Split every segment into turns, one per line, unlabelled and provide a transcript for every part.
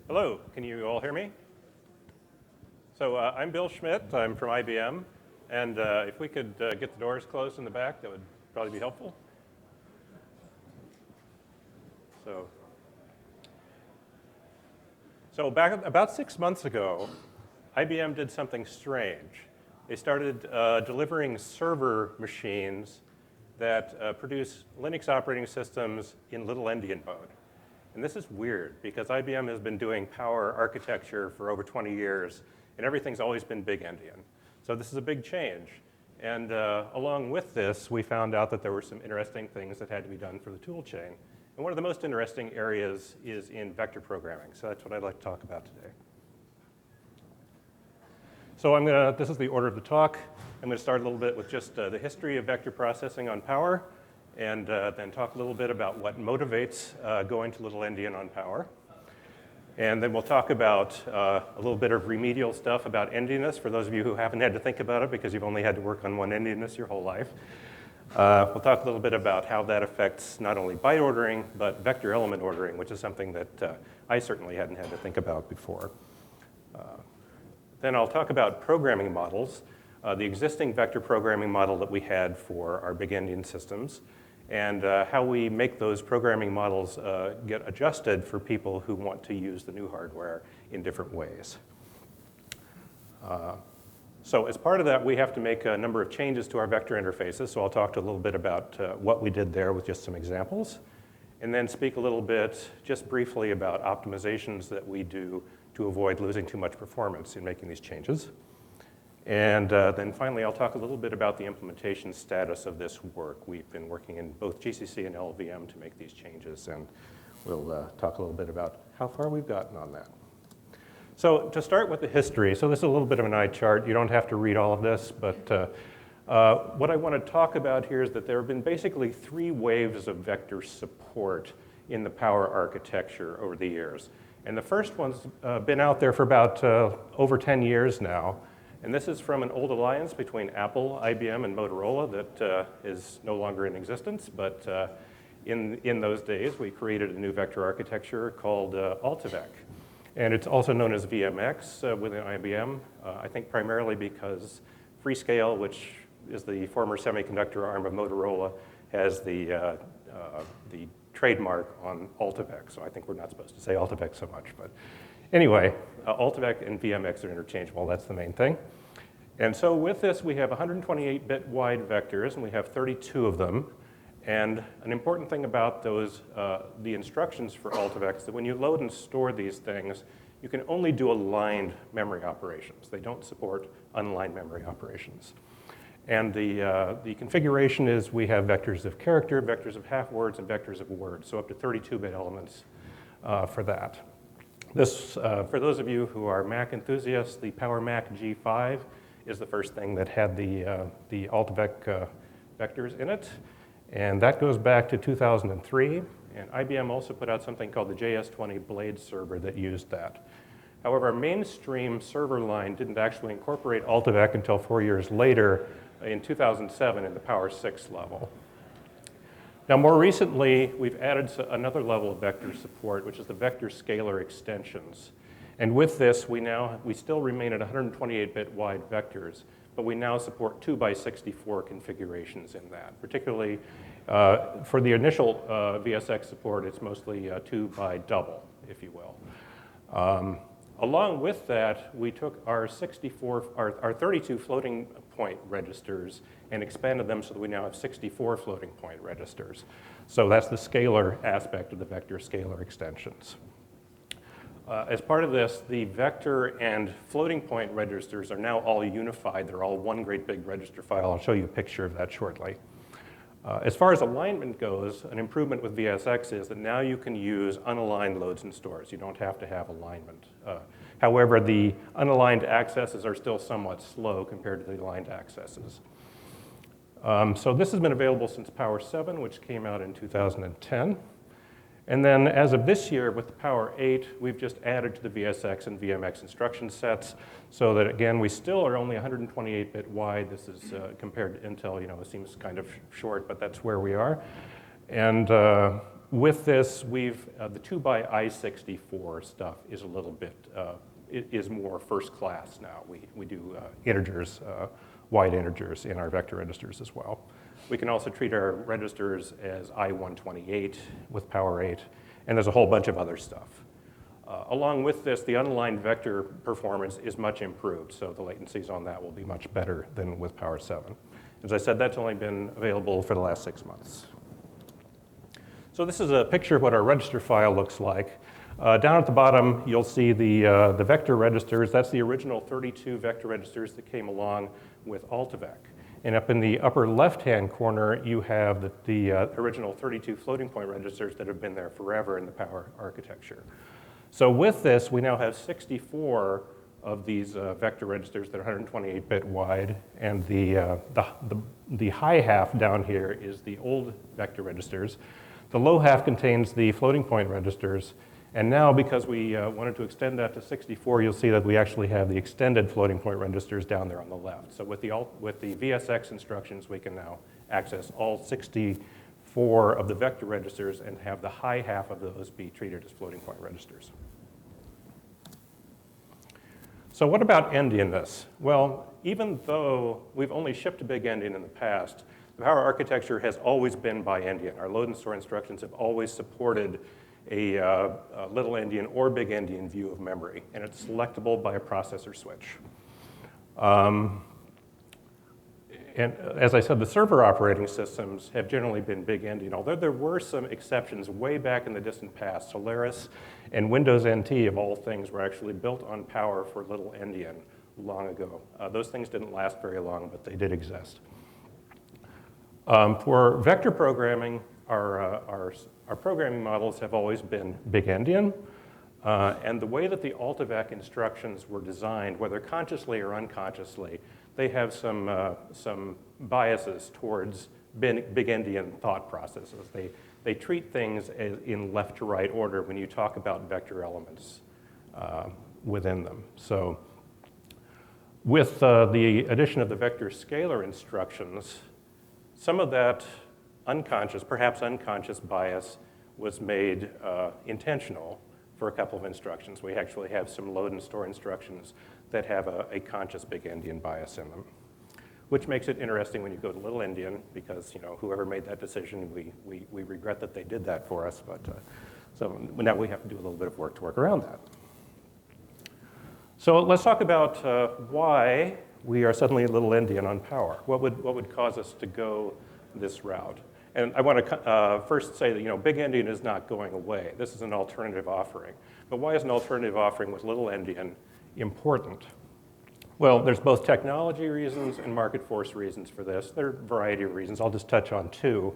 Hello, can you all hear me? So I'm Bill Schmidt, I'm from IBM, and if we could get the doors closed in the back, that would probably be helpful. So back about 6 months ago, IBM did something strange. They started delivering server machines that produce Linux operating systems in little-endian mode. And this is weird because IBM has been doing power architecture for over 20 years, and everything's always been big-endian. So this is a big change. And along with this, we found out that there were some interesting things that had to be done for the tool chain. And one of the most interesting areas is in vector programming. So that's what I'd like to talk about today. So this is the order of the talk. I'm going to start a little bit with just the history of vector processing on power, and then talk a little bit about what motivates going to little-endian on power. And then we'll talk about a little bit of remedial stuff about endianness for those of you who haven't had to think about it because you've only had to work on one endianness your whole life. We'll talk a little bit about how that affects not only byte ordering, but vector element ordering, which is something that I certainly hadn't had to think about before. Then I'll talk about programming models, the existing vector programming model that we had for our big-endian systems, and how we make those programming models get adjusted for people who want to use the new hardware in different ways. So as part of that, we have to make a number of changes to our vector interfaces, so I'll talk a little bit about what we did there with just some examples, and then speak a little bit, just briefly, about optimizations that we do to avoid losing too much performance in making these changes. And then finally, I'll talk a little bit about the implementation status of this work. We've been working in both GCC and LLVM to make these changes, and we'll talk a little bit about how far we've gotten on that. So to start with the history, so this is a little bit of an eye chart. You don't have to read all of this, but what I want to talk about here is that there have been basically 3 waves of vector support in the power architecture over the years. And the first one's been out there for about over 10 years now. And this is from an old alliance between Apple, IBM, and Motorola that is no longer in existence. But in those days, we created a new vector architecture called AltiVec. And it's also known as VMX within IBM, I think primarily because Freescale, which is the former semiconductor arm of Motorola, has the trademark on AltiVec. So I think we're not supposed to say AltiVec so much. But anyway, AltiVec and VMX are interchangeable. That's the main thing. And so with this, we have 128-bit wide vectors, and we have 32 of them. And an important thing about those, the instructions for AltiVec is that when you load and store these things, you can only do aligned memory operations. They don't support unaligned memory operations. And the configuration is we have vectors of character, vectors of half words, and vectors of words, so up to 32-bit elements for that. This, for those of you who are Mac enthusiasts, the Power Mac G5 is the first thing that had the AltiVec vectors in it. And that goes back to 2003. And IBM also put out something called the JS20 Blade server that used that. However, our mainstream server line didn't actually incorporate AltiVec until 4 years later in 2007 in the Power 6 level. Now, more recently, we've added another level of vector support, which is the vector scalar extensions. And with this, we still remain at 128-bit wide vectors, but we now support 2x64 configurations in that. Particularly for the initial VSX support, it's mostly 2 by double, if you will. Along with that, we took our 32 floating point registers and expanded them so that we now have 64 floating point registers. So that's the scalar aspect of the vector scalar extensions. As part of this, the vector and floating point registers are now all unified. They're all one great big register file. I'll show you a picture of that shortly. As far as alignment goes, an improvement with VSX is that now you can use unaligned loads and stores. You don't have to have alignment. However, the unaligned accesses are still somewhat slow compared to the aligned accesses. So this has been available since Power 7, which came out in 2010. And then as of this year, with the Power 8, we've just added to the VSX and VMX instruction sets so that, again, we still are only 128-bit wide. This is compared to Intel, it seems kind of short, but that's where we are. And With this, the 2 by I64 stuff is a little bit, it is more first class now. We do integers, wide integers in our vector registers as well. We can also treat our registers as I128 with power 8, and there's a whole bunch of other stuff. Along with this, the unaligned vector performance is much improved, so the latencies on that will be much better than with power 7. As I said, that's only been available for the last 6 months. So this is a picture of what our register file looks like. Down at the bottom, you'll see the vector registers. That's the original 32 vector registers that came along with AltiVec. And up in the upper left-hand corner, you have the original 32 floating point registers that have been there forever in the power architecture. So with this, we now have 64 of these vector registers that are 128-bit wide, and the high half down here is the old vector registers. The low half contains the floating point registers, and now because we wanted to extend that to 64, you'll see that we actually have the extended floating point registers down there on the left. So with the VSX instructions, we can now access all 64 of the vector registers and have the high half of those be treated as floating point registers. So what about endianness? Well, even though we've only shipped a big-endian in the past, the power architecture has always been Bi-Endian. Our load and store instructions have always supported a little-endian or big-endian view of memory, and it's selectable by a processor switch. And as I said, the server operating systems have generally been big-endian, although there were some exceptions way back in the distant past. Solaris and Windows NT, of all things, were actually built on power for little-endian long ago. Those things didn't last very long, but they did exist. For vector programming, our programming models have always been big-endian. And the way that the AltiVec instructions were designed, whether consciously or unconsciously, they have some biases towards big-endian thought processes. They treat things in left to right order when you talk about vector elements within them. So with the addition of the vector scalar instructions, some of that unconscious, perhaps unconscious bias was made intentional for a couple of instructions. We actually have some load and store instructions that have a conscious big-endian bias in them, which makes it interesting when you go to little-endian because whoever made that decision, we regret that they did that for us, but so now we have to do a little bit of work to work around that. So let's talk about why we are suddenly a little-endian on power. What would cause us to go this route? And I want to first say that big-endian is not going away. This is an alternative offering. But why is an alternative offering with little-endian important? Well, there's both technology reasons and market force reasons for this. There are a variety of reasons. I'll just touch on two.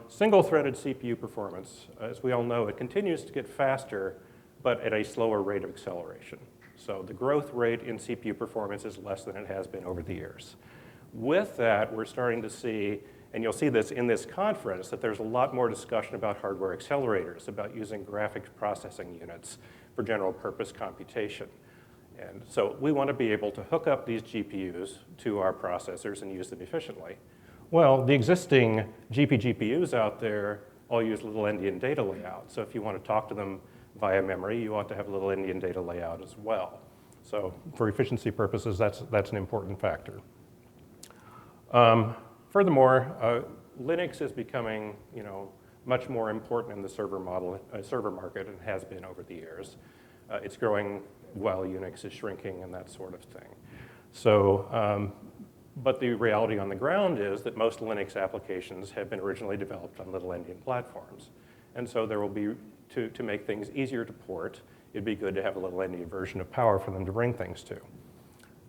Single-threaded CPU performance, as we all know, it continues to get faster, but at a slower rate of acceleration. So the growth rate in CPU performance is less than it has been over the years. With that, we're starting to see, and you'll see this in this conference, that there's a lot more discussion about hardware accelerators, about using graphics processing units for general purpose computation. And so we want to be able to hook up these GPUs to our processors and use them efficiently. Well, the existing GPUs out there all use little-endian data layout. So if you want to talk to them via memory, you ought to have little-endian data layout as well. So for efficiency purposes, that's an important factor. Furthermore, Linux is becoming, much more important in the server market and has been over the years. It's growing while Unix is shrinking and that sort of thing. So, but the reality on the ground is that most Linux applications have been originally developed on little-endian platforms. And so there will be, to make things easier to port, it'd be good to have a little-endian version of power for them to bring things to.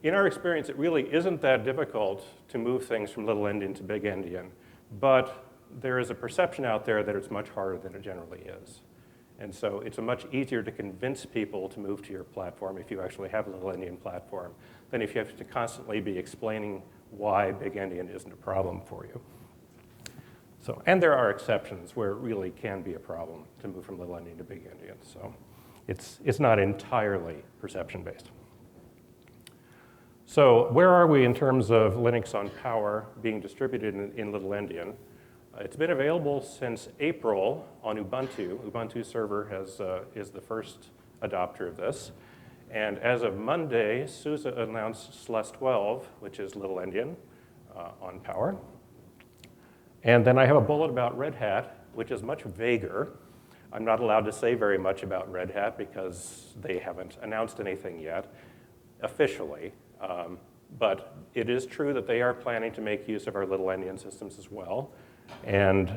In our experience, it really isn't that difficult to move things from little-endian to big-endian, but there is a perception out there that it's much harder than it generally is. And so it's much easier to convince people to move to your platform if you actually have a little-endian platform than if you have to constantly be explaining why big-endian isn't a problem for you. So, and there are exceptions where it really can be a problem to move from little-endian to big-endian. So it's not entirely perception-based. So where are we in terms of Linux on power being distributed in little-endian? It's been available since April on Ubuntu. Ubuntu server is the first adopter of this. And as of Monday, SUSE announced SLUS12, which is little-endian, on Power. And then I have a bullet about Red Hat, which is much vaguer. I'm not allowed to say very much about Red Hat because they haven't announced anything yet officially. But it is true that they are planning to make use of our little-endian systems as well. And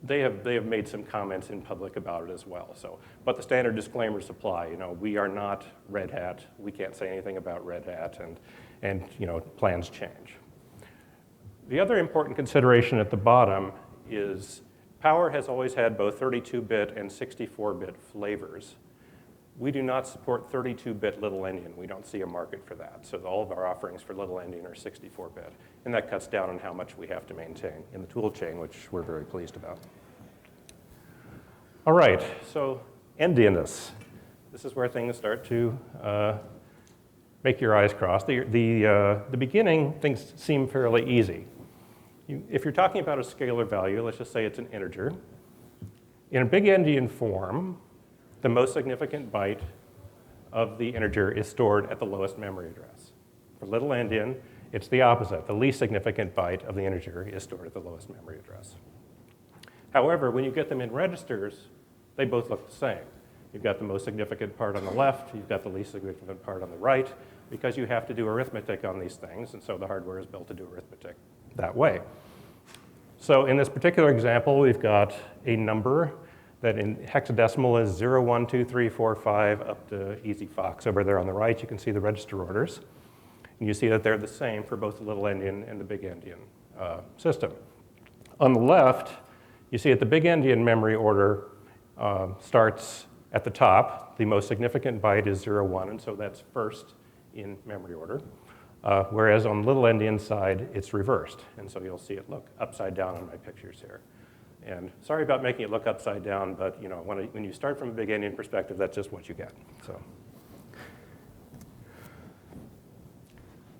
they have made some comments in public about it as well. So, but the standard disclaimers apply. You know, we are not Red Hat. We can't say anything about Red Hat, and you know, plans change. The other important consideration at the bottom is Power has always had both 32-bit and 64-bit flavors. We do not support 32-bit little-endian. We don't see a market for that. So all of our offerings for little-endian are 64-bit. And that cuts down on how much we have to maintain in the tool chain, which we're very pleased about. All right, so endianness. This is where things start to make your eyes cross. The beginning, things seem fairly easy. If you're talking about a scalar value, let's just say it's an integer. In a big-endian form, the most significant byte of the integer is stored at the lowest memory address. For little-endian, it's the opposite. The least significant byte of the integer is stored at the lowest memory address. However, when you get them in registers, they both look the same. You've got the most significant part on the left, you've got the least significant part on the right, because you have to do arithmetic on these things, and so the hardware is built to do arithmetic that way. So in this particular example, we've got a number that in hexadecimal is 0, 1, 2, 3, 4, 5, up to Easy Fox. Over there on the right, you can see the register orders. And you see that they're the same for both the little-endian and the big-endian system. On the left, you see that the big-endian memory order starts at the top. The most significant byte is 0, 1, and so that's first in memory order. Whereas on the little-endian side, it's reversed. And so you'll see it look upside down on my pictures here. And sorry about making it look upside down, but you know, when you start from a big-endian perspective, that's just what you get.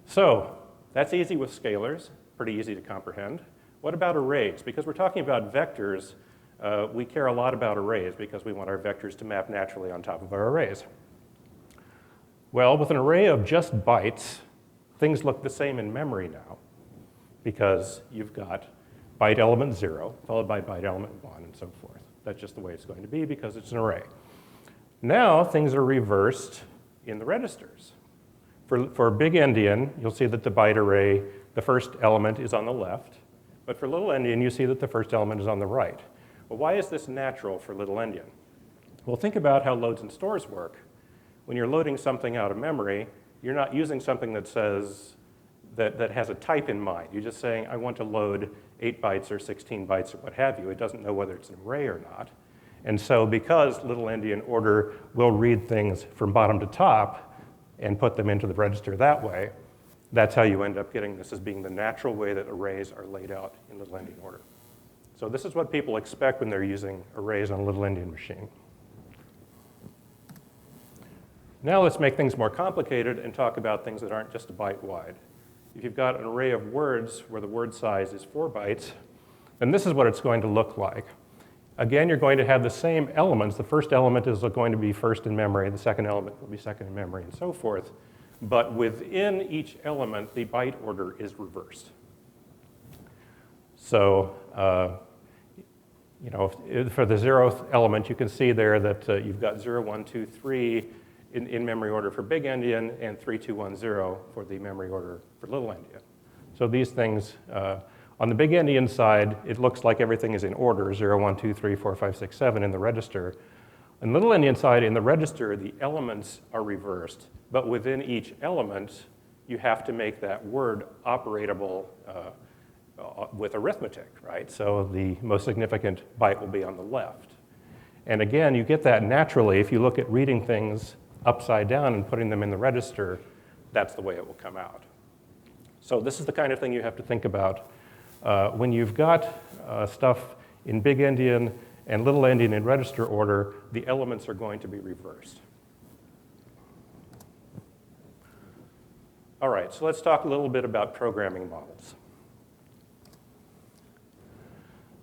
So that's easy with scalars, pretty easy to comprehend. What about arrays? Because we're talking about vectors, we care a lot about arrays because we want our vectors to map naturally on top of our arrays. Well, with an array of just bytes, things look the same in memory now because you've got byte element 0 followed by byte element 1 and so forth. That's just the way it's going to be because it's an array. Now things are reversed in the registers. For big-endian, you'll see that the byte array, the first element is on the left, but for little-endian, you see that the first element is on the right. Well, why is this natural for little-endian? Well, think about how loads and stores work. When you're loading something out of memory, you're not using something that says, that has a type in mind. You're just saying, I want to load 8 bytes or 16 bytes or what have you. It doesn't know whether it's an array or not. And so because little-endian order will read things from bottom to top and put them into the register that way, that's how you end up getting this as being the natural way that arrays are laid out in little-endian order. So this is what people expect when they're using arrays on a little-endian machine. Now let's make things more complicated and talk about things that aren't just a byte wide. If you've got an array of words where the word size is 4 bytes, then this is what it's going to look like. Again, you're going to have the same elements. The first element is going to be first in memory, the second element will be second in memory, and so forth. But within each element, the byte order is reversed. So, you know, for the 0th element, you can see there that you've got 0, 1, 2, 3 in memory order for big-endian and 3, 2, 1, 0 for the memory order for little-endian. So these things, on the big-endian side, it looks like everything is in order, 0, 1, 2, 3, 4, 5, 6, 7 in the register. On the little-endian side, in the register, the elements are reversed, but within each element, you have to make that word operatable with arithmetic, right? So the most significant byte will be on the left. And again, you get that naturally if you look at reading things upside down and putting them in the register, that's the way it will come out. So this is the kind of thing you have to think about. When you've got stuff in big-endian and little-endian in register order, the elements are going to be reversed. All right, so let's talk a little bit about programming models.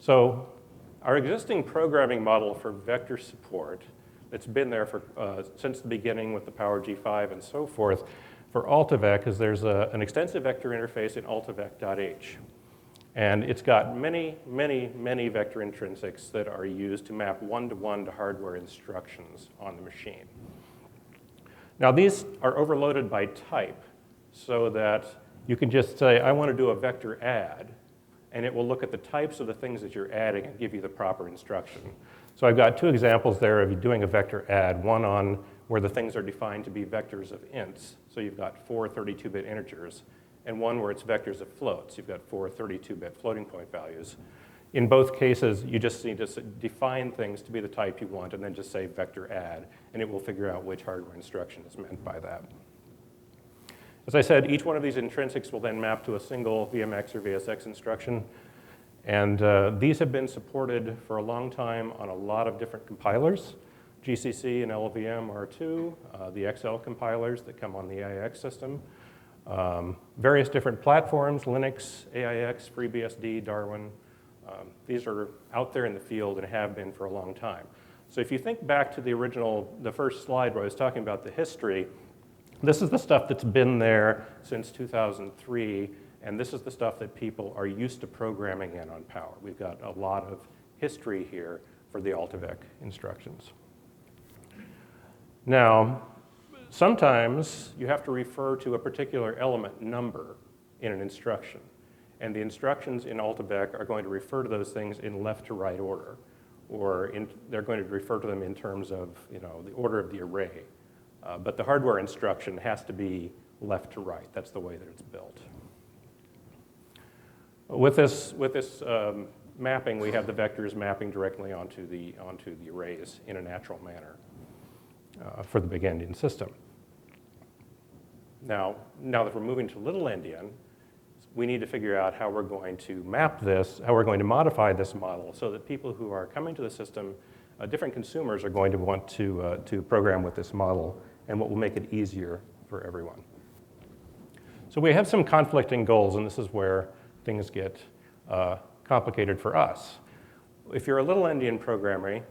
So our existing programming model for vector support that's been there for, since the beginning with the Power G5 and so forth for AltiVec is there's an extensive vector interface in altivec.h. And it's got many, many, many vector intrinsics that are used to map one-to-one to hardware instructions on the machine. Now these are overloaded by type so that you can just say, I want to do a vector add, and it will look at the types of the things that you're adding and give you the proper instruction. So I've got two examples there of you doing a vector add, one on where the things are defined to be vectors of ints. So you've got 4 32-bit integers, and one where it's vectors of floats. You've got 4 32-bit floating point values. In both cases, you just need to define things to be the type you want and then just say vector add, and it will figure out which hardware instruction is meant by that. As I said, each one of these intrinsics will then map to a single VMX or VSX instruction. And these have been supported for a long time on a lot of different compilers. GCC and LLVM are two, the XL compilers that come on the AIX system. Various different platforms, Linux, AIX, FreeBSD, Darwin. These are out there in the field and have been for a long time. So if you think back to the first slide where I was talking about the history, this is the stuff that's been there since 2003, and this is the stuff that people are used to programming in on Power. We've got a lot of history here for the AltiVec instructions. Now, sometimes you have to refer to a particular element number in an instruction, and the instructions in AltiVec are going to refer to those things in left to right order, or they're going to refer to them in terms of the order of the array. But the hardware instruction has to be left to right. That's the way that it's built. With this mapping, we have the vectors mapping directly onto the arrays in a natural manner for the big-endian system. Now that we're moving to little-endian, we need to figure out how we're going to map this, how we're going to modify this model so that people who are coming to the system, different consumers are going to want to program with this model and what will make it easier for everyone. So we have some conflicting goals, and this is where things get complicated for us. If you're a little-endian programmer,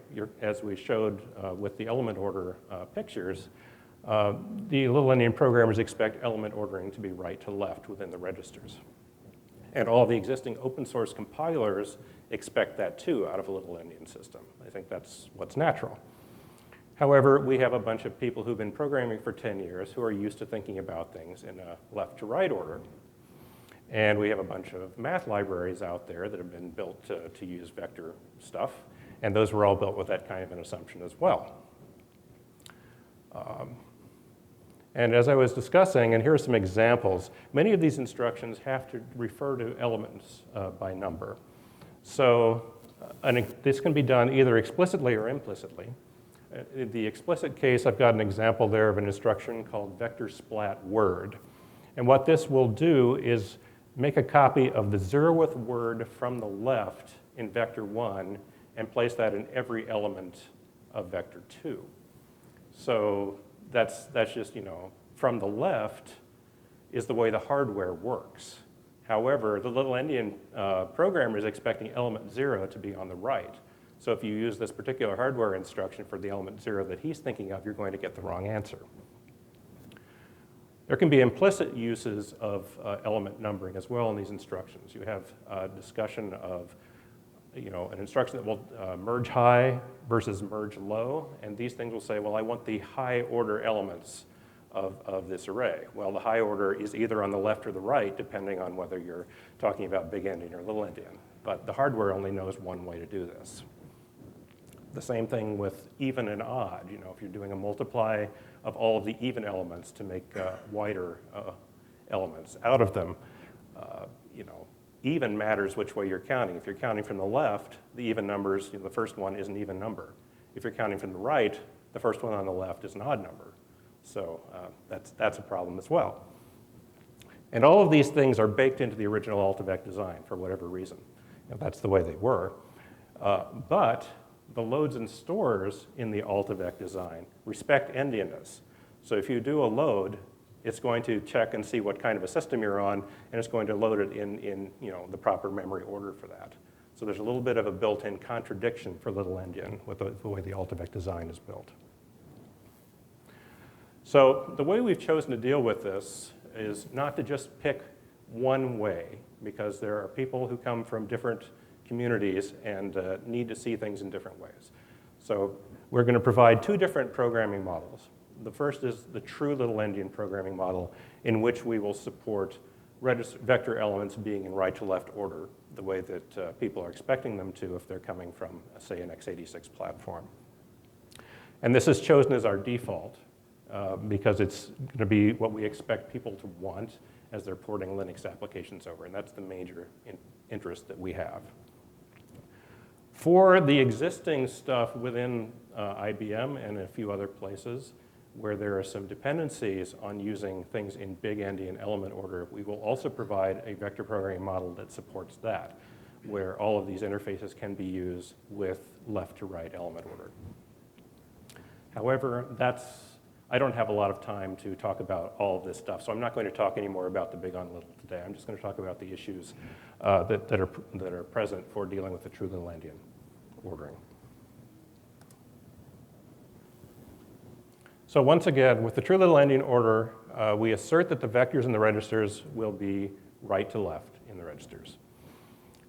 as we showed with the element order pictures, the little-endian programmers expect element ordering to be right to left within the registers. And all the existing open source compilers expect that too out of a little-endian system. I think that's what's natural. However, we have a bunch of people who've been programming for 10 years who are used to thinking about things in a left to right order. And we have a bunch of math libraries out there that have been built to use vector stuff, and those were all built with that kind of an assumption as well. And as I was discussing, and here are some examples, many of these instructions have to refer to elements by number. So this can be done either explicitly or implicitly. In the explicit case, I've got an example there of an instruction called vector splat word. And what this will do is make a copy of the 0th word from the left in vector 1 and place that in every element of vector 2. So that's just, from the left is the way the hardware works. However, the little-endian programmer is expecting element 0 to be on the right. So if you use this particular hardware instruction for the element 0 that he's thinking of, you're going to get the wrong answer. There can be implicit uses of element numbering as well in these instructions. You have a discussion of an instruction that will merge high versus merge low, and these things will say, well, I want the high order elements of this array. Well, the high order is either on the left or the right, depending on whether you're talking about big-endian or little-endian. But the hardware only knows one way to do this. The same thing with even and odd. If you're doing a multiply of all of the even elements to make wider elements out of them, even matters which way you're counting. If you're counting from the left, the even numbers, the first one is an even number. If you're counting from the right, the first one on the left is an odd number. So that's a problem as well. And all of these things are baked into the original AltiVec design for whatever reason. That's the way they were. But the loads and stores in the AltiVec design respect endianness. So if you do a load, it's going to check and see what kind of a system you're on, and it's going to load it in the proper memory order for that. So there's a little bit of a built-in contradiction for little-endian with the way the AltiVec design is built. So the way we've chosen to deal with this is not to just pick one way, because there are people who come from different communities and need to see things in different ways. So we're going to provide two different programming models. The first is the true little-endian programming model, in which we will support vector elements being in right to left order, the way that people are expecting them to if they're coming from, say, an x86 platform. And this is chosen as our default because it's going to be what we expect people to want as they're porting Linux applications over, and that's the major interest that we have. For the existing stuff within IBM and a few other places where there are some dependencies on using things in big-endian element order, we will also provide a vector programming model that supports that, where all of these interfaces can be used with left to right element order. However, I don't have a lot of time to talk about all of this stuff, so I'm not going to talk anymore about the big on little today. I'm just going to talk about the issues that are present for dealing with the true little-endian ordering. So once again, with the true little-endian order, we assert that the vectors in the registers will be right to left in the registers.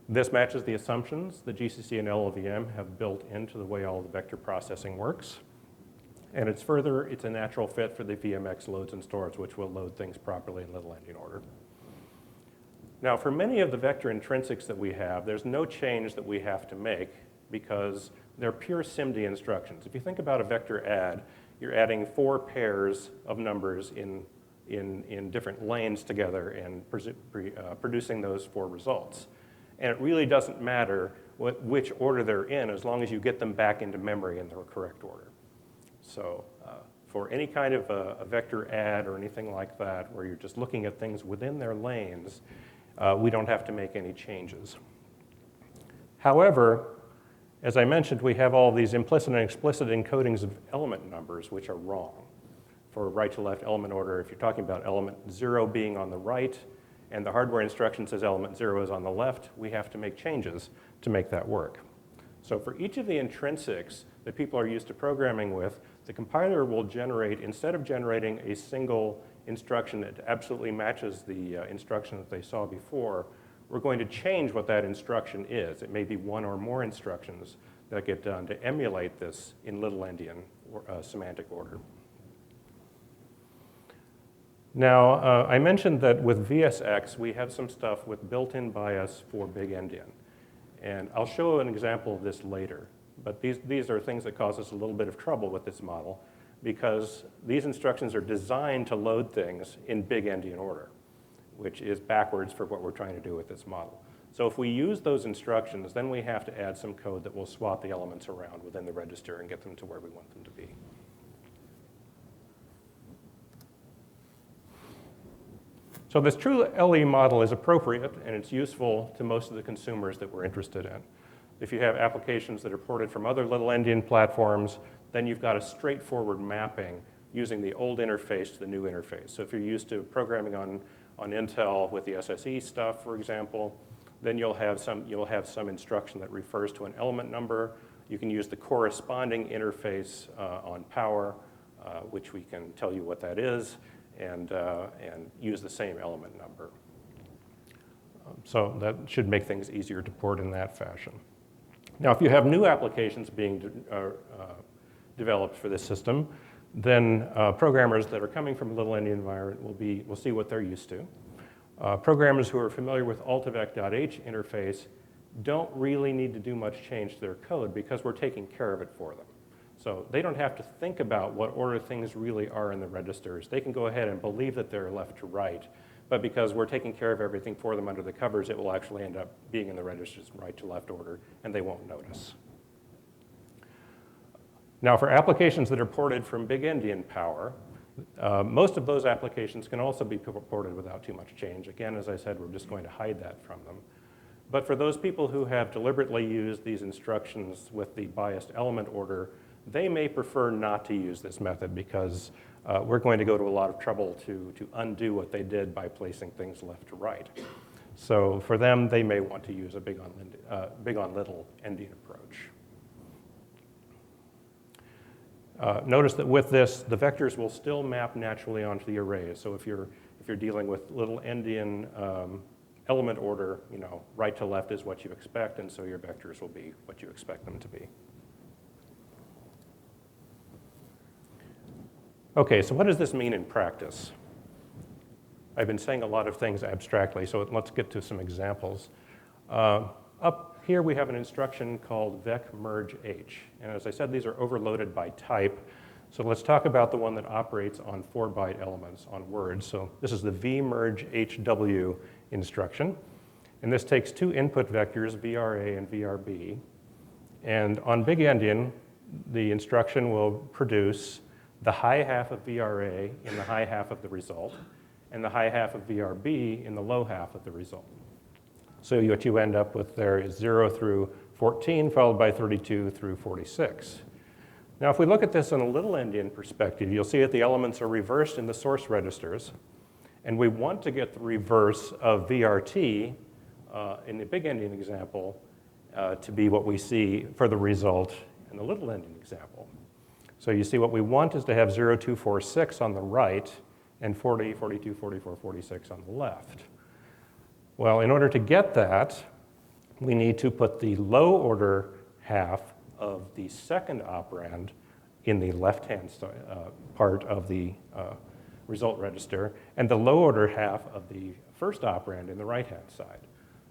This matches the assumptions that GCC and LLVM have built into the way all the vector processing works. And it's a natural fit for the VMX loads and stores, which will load things properly in little-endian order. Now, for many of the vector intrinsics that we have, there's no change that we have to make because they're pure SIMD instructions. If you think about a vector add, you're adding 4 pairs of numbers in different lanes together and producing those 4 results. And it really doesn't matter which order they're in as long as you get them back into memory in the correct order. So for any kind of a vector add or anything like that, where you're just looking at things within their lanes, we don't have to make any changes. However, as I mentioned, we have all these implicit and explicit encodings of element numbers, which are wrong. For right to left element order, if you're talking about element 0 being on the right, and the hardware instruction says element 0 is on the left, we have to make changes to make that work. So for each of the intrinsics that people are used to programming with, the compiler will generate, instead of generating a single instruction that absolutely matches the instruction that they saw before, we're going to change what that instruction is. It may be one or more instructions that get done to emulate this in little-endian semantic order. Now, I mentioned that with VSX, we have some stuff with built-in bias for big-endian. And I'll show an example of this later. But these are things that cause us a little bit of trouble with this model because these instructions are designed to load things in big-endian order, which is backwards for what we're trying to do with this model. So if we use those instructions, then we have to add some code that will swap the elements around within the register and get them to where we want them to be. So this true LE model is appropriate, and it's useful to most of the consumers that we're interested in. If you have applications that are ported from other little-endian platforms, then you've got a straightforward mapping using the old interface to the new interface. So if you're used to programming on Intel with the SSE stuff, for example, then you'll have some instruction that refers to an element number. You can use the corresponding interface on Power, which we can tell you what that is, and use the same element number. So that should make things easier to port in that fashion. Now, if you have new applications being developed for this system, then programmers that are coming from a little-endian environment will see what they're used to. Programmers who are familiar with AltiVec.h interface don't really need to do much change to their code because we're taking care of it for them. So they don't have to think about what order things really are in the registers. They can go ahead and believe that they're left to right, but because we're taking care of everything for them under the covers, it will actually end up being in the registers in right to left order, and they won't notice. Now, for applications that are ported from big-endian power, most of those applications can also be ported without too much change. Again, as I said, we're just going to hide that from them. But for those people who have deliberately used these instructions with the biased element order, they may prefer not to use this method because we're going to go to a lot of trouble to undo what they did by placing things left to right. So for them, they may want to use a big on little endian approach. Notice that with this, the vectors will still map naturally onto the arrays. So if you're dealing with little endian element order, right to left is what you expect, and so your vectors will be what you expect them to be. Okay, so what does this mean in practice? I've been saying a lot of things abstractly, so let's get to some examples. Up here we have an instruction called vec merge h, and as I said, these are overloaded by type. So let's talk about the one that operates on 4-byte elements on words. So this is the v merge hw instruction, and this takes two input vectors, VRA and VRB, and on big-endian, the instruction will produce the high half of VRA in the high half of the result, and the high half of VRB in the low half of the result. So what you end up with there is 0 through 14, followed by 32 through 46. Now, if we look at this in a little-endian perspective, you'll see that the elements are reversed in the source registers, and we want to get the reverse of VRT in the big-endian example to be what we see for the result in the little-endian example. So you see what we want is to have 0, 2, 4, 6 on the right, and 40, 42, 44, 46 on the left. Well, in order to get that, we need to put the low order half of the second operand in the left-hand part of the result register, and the low order half of the first operand in the right-hand side.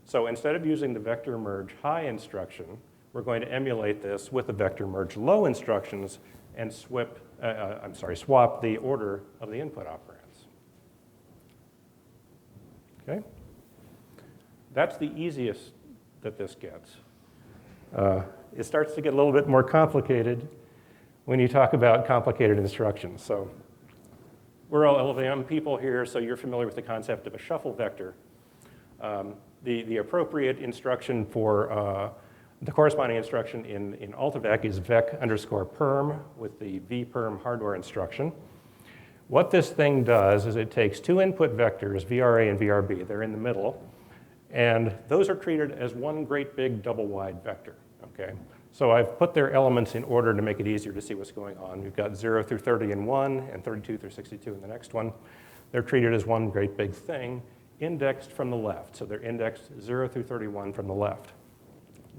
So instead of using the vector merge high instruction, we're going to emulate this with the vector merge low instructions and swap the order of the input operands. Okay? That's the easiest that this gets. It starts to get a little bit more complicated when you talk about complicated instructions. So we're all LLVM people here, so you're familiar with the concept of a shuffle vector. The appropriate instruction for the corresponding instruction in AltiVec is vec_perm with the vperm hardware instruction. What this thing does is it takes two input vectors, VRA and VRB, they're in the middle, and those are treated as one great big double-wide vector, okay? So I've put their elements in order to make it easier to see what's going on. We've got 0 through 30 in one, and 32 through 62 in the next one. They're treated as one great big thing, indexed from the left. So they're indexed 0 through 31 from the left.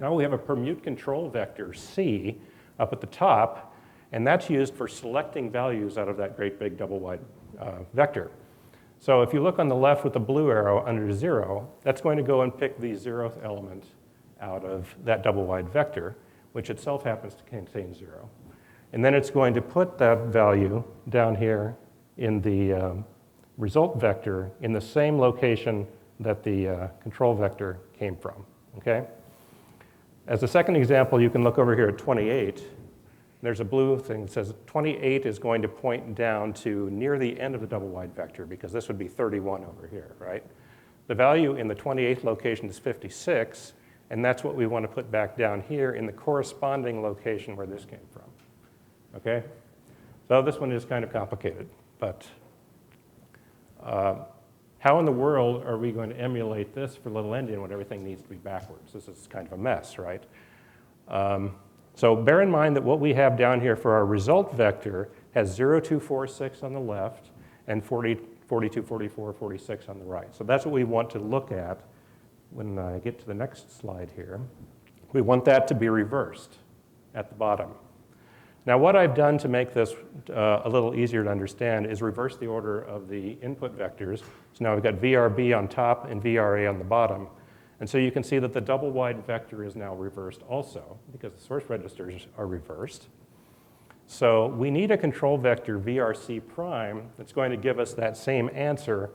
Now we have a permute control vector, C, up at the top, and that's used for selecting values out of that great big double-wide vector. So if you look on the left with the blue arrow under 0, that's going to go and pick the 0th element out of that double-wide vector, which itself happens to contain 0. And then it's going to put that value down here in the result vector in the same location that the control vector came from, okay? As a second example, you can look over here at 28. There's a blue thing that says 28 is going to point down to near the end of the double-wide vector, because this would be 31 over here, right? The value in the 28th location is 56, and that's what we want to put back down here in the corresponding location where this came from, okay? So this one is kind of complicated, but how in the world are we going to emulate this for little-endian when everything needs to be backwards? This is kind of a mess, right? So bear in mind that what we have down here for our result vector has 0, 2, 4, 6 on the left, and 40, 42, 44, 46 on the right. So that's what we want to look at when I get to the next slide here. We want that to be reversed at the bottom. Now what I've done to make this a little easier to understand is reverse the order of the input vectors. So now we've got VRB on top and VRA on the bottom. And so you can see that the double-wide vector is now reversed also, because the source registers are reversed. So we need a control vector VRC prime that's going to give us that same answer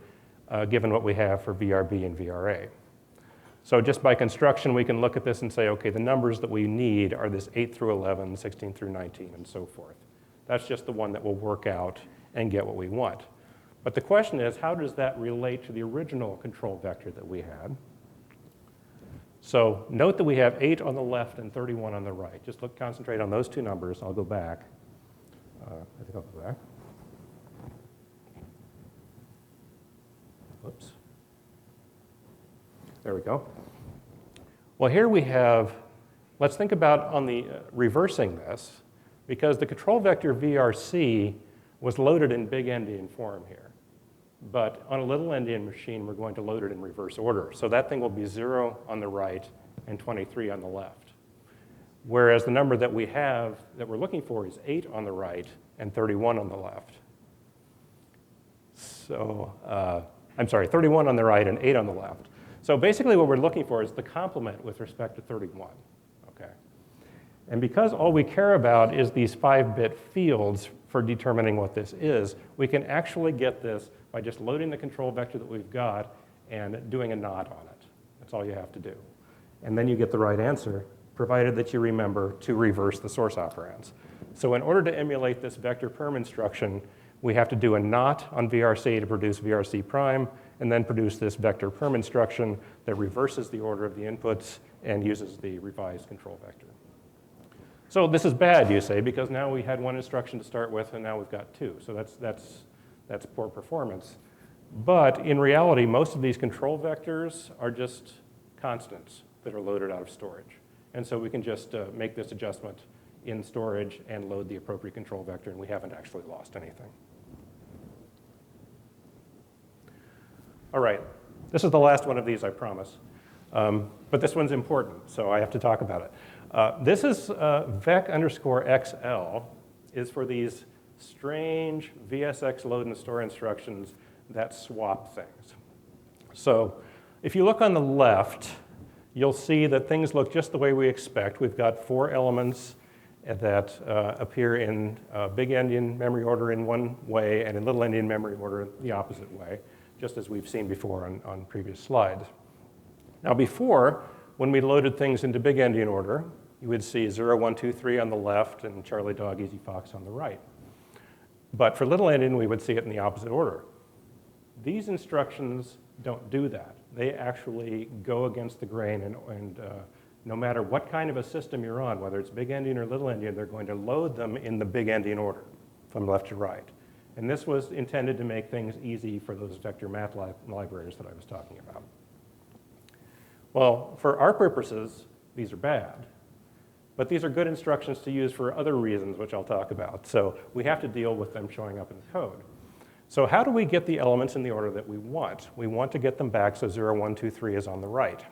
given what we have for VRB and VRA. So just by construction, we can look at this and say, okay, the numbers that we need are this 8 through 11, 16 through 19, and so forth. That's just the one that will work out and get what we want. But the question is, how does that relate to the original control vector that we had? So note that we have 8 on the left and 31 on the right. Just concentrate on those two numbers. I'll go back. I think I'll go back. Whoops. There we go. Well, here we have, let's think about on the reversing this, because the control vector VRC was loaded in big-endian form here. But on a little-endian machine, we're going to load it in reverse order. So that thing will be 0 on the right and 23 on the left. Whereas the number that we have that we're looking for is 8 on the right and 31 on the left. So, I'm sorry, 31 on the right and 8 on the left. So basically what we're looking for is the complement with respect to 31, okay? And because all we care about is these 5-bit fields for determining what this is, we can actually get this by just loading the control vector that we've got and doing a NOT on it. That's all you have to do. And then you get the right answer, provided that you remember to reverse the source operands. So in order to emulate this vector perm instruction, we have to do a NOT on VRC to produce VRC prime, and then produce this vector perm instruction that reverses the order of the inputs and uses the revised control vector. So this is bad, you say, because now we had one instruction to start with, and now we've got 2. So that's poor performance. But in reality, most of these control vectors are just constants that are loaded out of storage. And so we can just make this adjustment in storage and load the appropriate control vector, and we haven't actually lost anything. All right, this is the last one of these, I promise. But this one's important, so I have to talk about it. This is vec_xl is for these strange VSX load and store instructions that swap things. So if you look on the left, you'll see that things look just the way we expect. We've got 4 elements that appear in big-endian memory order in one way and in little-endian memory order the opposite way, just as we've seen before on previous slides. Now before, when we loaded things into big-endian order, you would see 0, 1, 2, 3 on the left and Charlie Dog Easy Fox on the right. But for little-endian, we would see it in the opposite order. These instructions don't do that. They actually go against the grain, and no matter what kind of a system you're on, whether it's big-endian or little-endian, they're going to load them in the big-endian order from left to right. And this was intended to make things easy for those vector math libraries that I was talking about. Well, for our purposes, these are bad. But these are good instructions to use for other reasons, which I'll talk about. So we have to deal with them showing up in the code. So how do we get the elements in the order that we want? We want to get them back so 0, 1, 2, 3 is on the right.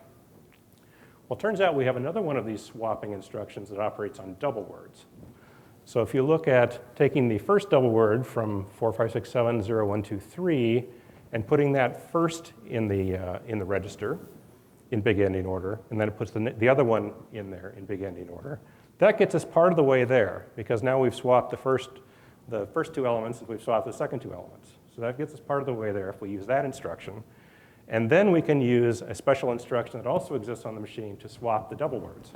Well, it turns out we have another one of these swapping instructions that operates on double words. So if you look at taking the first double word from 4, 5, 6, 7, 0, 1, 2, 3, and putting that first in the register in big-endian order, and then it puts the other one in there in big-endian order, that gets us part of the way there, because now we've swapped the first 2 elements, and we've swapped the second 2 elements. So that gets us part of the way there if we use that instruction. And then we can use a special instruction that also exists on the machine to swap the double words.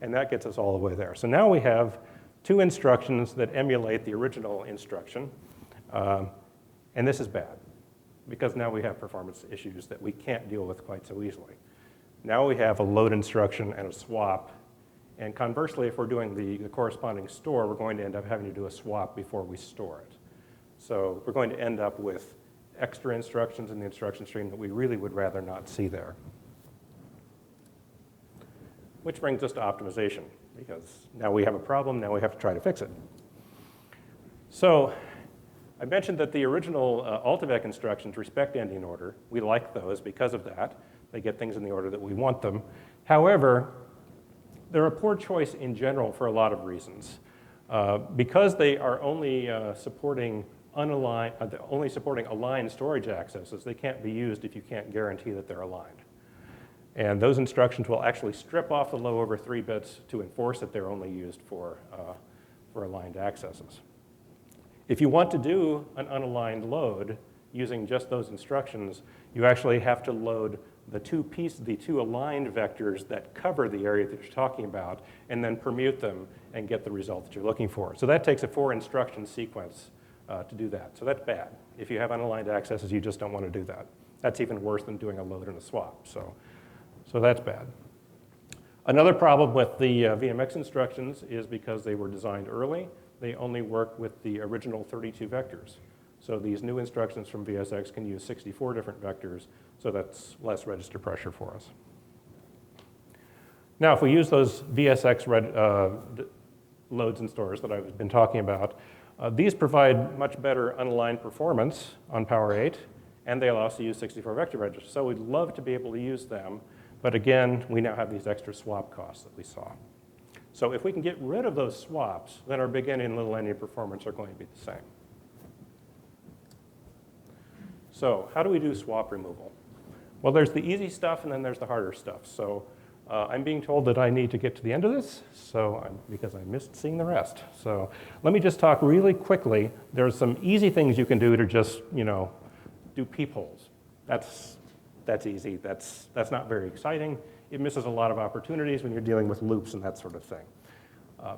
And that gets us all the way there. So now we have 2 instructions that emulate the original instruction. And this is bad, because now we have performance issues that we can't deal with quite so easily. Now we have a load instruction and a swap. And conversely, if we're doing the corresponding store, we're going to end up having to do a swap before we store it. So we're going to end up with extra instructions in the instruction stream that we really would rather not see there. Which brings us to optimization, because now we have a problem, now we have to try to fix it. So I mentioned that the original AltiVec instructions respect endian order. We like those because of that. They get things in the order that we want them. However, they're a poor choice in general for a lot of reasons. Because they are only supporting aligned storage accesses, they can't be used if you can't guarantee that they're aligned. And those instructions will actually strip off the low over 3 bits to enforce that they're only used for aligned accesses. If you want to do an unaligned load using just those instructions, you actually have to load the 2 aligned vectors that cover the area that you're talking about, and then permute them and get the result that you're looking for. So that takes a 4 instruction sequence to do that. So that's bad. If you have unaligned accesses, you just don't want to do that. That's even worse than doing a load and a swap. So that's bad. Another problem with the VMX instructions is because they were designed early, they only work with the original 32 vectors. So these new instructions from VSX can use 64 different vectors, so that's less register pressure for us. Now, if we use those VSX loads and stores that I've been talking about, these provide much better unaligned performance on Power 8, and they allow us to use 64 vector registers. So we'd love to be able to use them, but again, we now have these extra swap costs that we saw. So if we can get rid of those swaps, then our big-endian and little-endian performance are going to be the same. So how do we do swap removal? Well, there's the easy stuff, and then there's the harder stuff. So I'm being told that I need to get to the end of this, because I missed seeing the rest. So let me just talk really quickly. There's some easy things you can do to just, do peepholes. That's easy. That's not very exciting. It misses a lot of opportunities when you're dealing with loops and that sort of thing.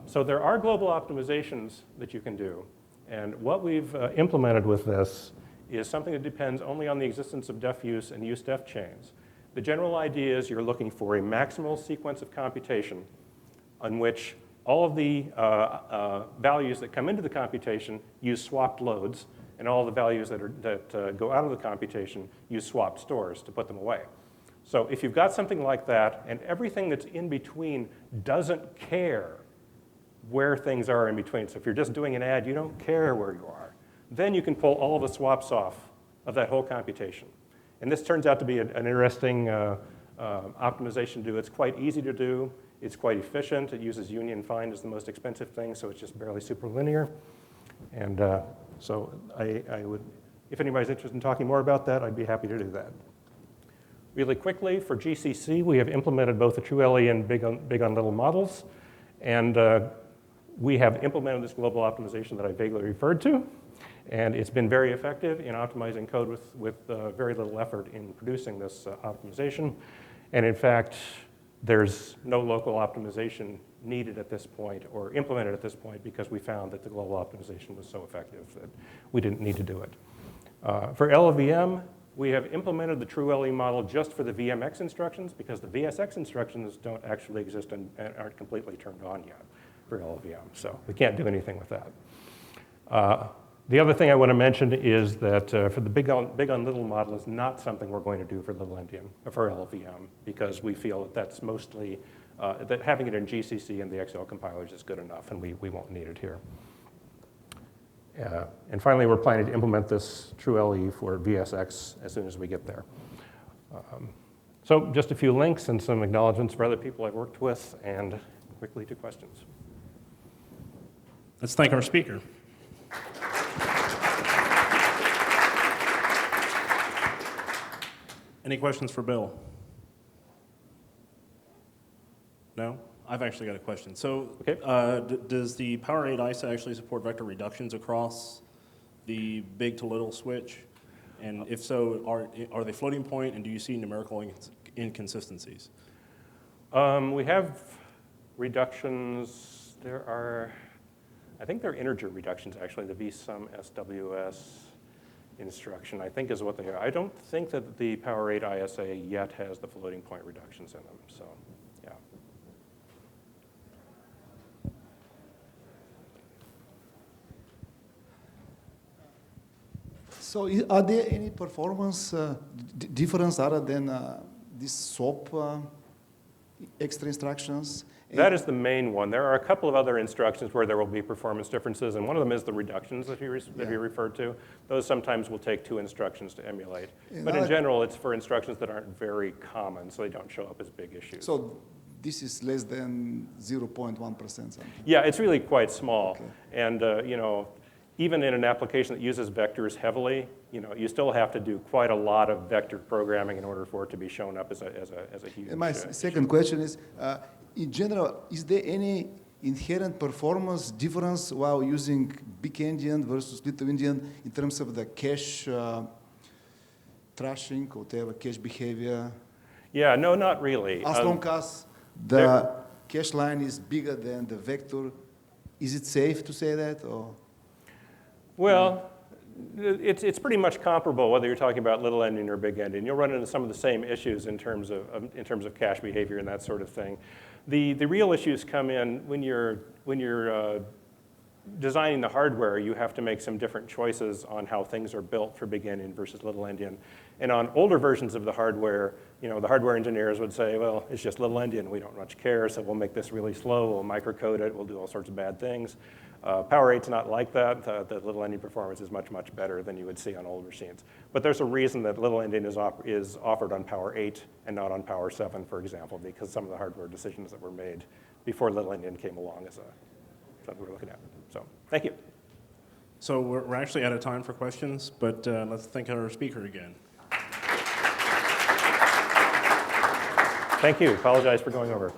So there are global optimizations that you can do. And what we've implemented with this is something that depends only on the existence of def use and use def chains. The general idea is you're looking for a maximal sequence of computation on which all of the values that come into the computation use swapped loads, and all the values that go out of the computation use swapped stores to put them away. So if you've got something like that, and everything that's in between doesn't care where things are in between, so if you're just doing an add, you don't care where you are, then you can pull all the swaps off of that whole computation. And this turns out to be an interesting optimization to do. It's quite easy to do. It's quite efficient. It uses union find as the most expensive thing, so it's just barely superlinear. And so I would, if anybody's interested in talking more about that, I'd be happy to do that. Really quickly, for GCC, we have implemented both the true LE and big on little models. And we have implemented this global optimization that I vaguely referred to. And it's been very effective in optimizing code with very little effort in producing this optimization. And in fact, there's no local optimization needed at this point or implemented at this point because we found that the global optimization was so effective that we didn't need to do it. For LLVM, we have implemented the true LE model just for the VMX instructions because the VSX instructions don't actually exist and aren't completely turned on yet for LLVM. So we can't do anything with that. The other thing I want to mention is that for the big on little model is not something we're going to do for little-endian, for LLVM, because we feel that that's mostly, that having it in GCC and the XL compilers is good enough, and we won't need it here. And finally, we're planning to implement this true LE for VSX as soon as we get there. So just a few links and some acknowledgments for other people I've worked with, and quickly to questions.
Let's thank our speaker. Any questions for Bill? No? I've actually got a question. So
okay.
Does the Power 8 ISA actually support vector reductions across the big to little switch? And if so, are they floating point, and do you see numerical inconsistencies?
We have reductions. I think they're integer reductions, actually. The vsum SWS instruction, I think, is what they are. I don't think that the Power 8 ISA yet has the floating point reductions in them, so yeah.
So are there any performance difference other than this swap extra instructions?
That is the main one. There are a couple of other instructions where there will be performance differences, and one of them is the reductions that you referred to. Those sometimes will take 2 instructions to emulate. But in general, it's for instructions that aren't very common, so they don't show up as big issues.
So this is less than 0.1% something?
Yeah, it's really quite small.
Okay.
And even in an application that uses vectors heavily, you still have to do quite a lot of vector programming in order for it to be shown up as a huge
And my second question is, in general, is there any inherent performance difference while using big-endian versus little-endian in terms of the cache trashing or whatever, cache behavior?
Yeah, no, not really.
As long as the cache line is bigger than the vector, is it safe to say that? Or?
Well, it's pretty much comparable whether you're talking about little-endian or big-endian. You'll run into some of the same issues in terms of cache behavior and that sort of thing. The real issues come in when you're designing the hardware, you have to make some different choices on how things are built for big-endian versus little-endian. And on older versions of the hardware, the hardware engineers would say, well, it's just little-endian, we don't much care, so we'll make this really slow, we'll microcode it, we'll do all sorts of bad things. Power 8's not like that. The little-endian performance is much, much better than you would see on old machines. But there's a reason that little-endian is offered on Power 8 and not on Power 7, for example, because some of the hardware decisions that were made before little-endian came along is something we're looking at. So, thank you.
So we're actually out of time for questions, but let's thank our speaker again.
Thank you. Apologize for going over.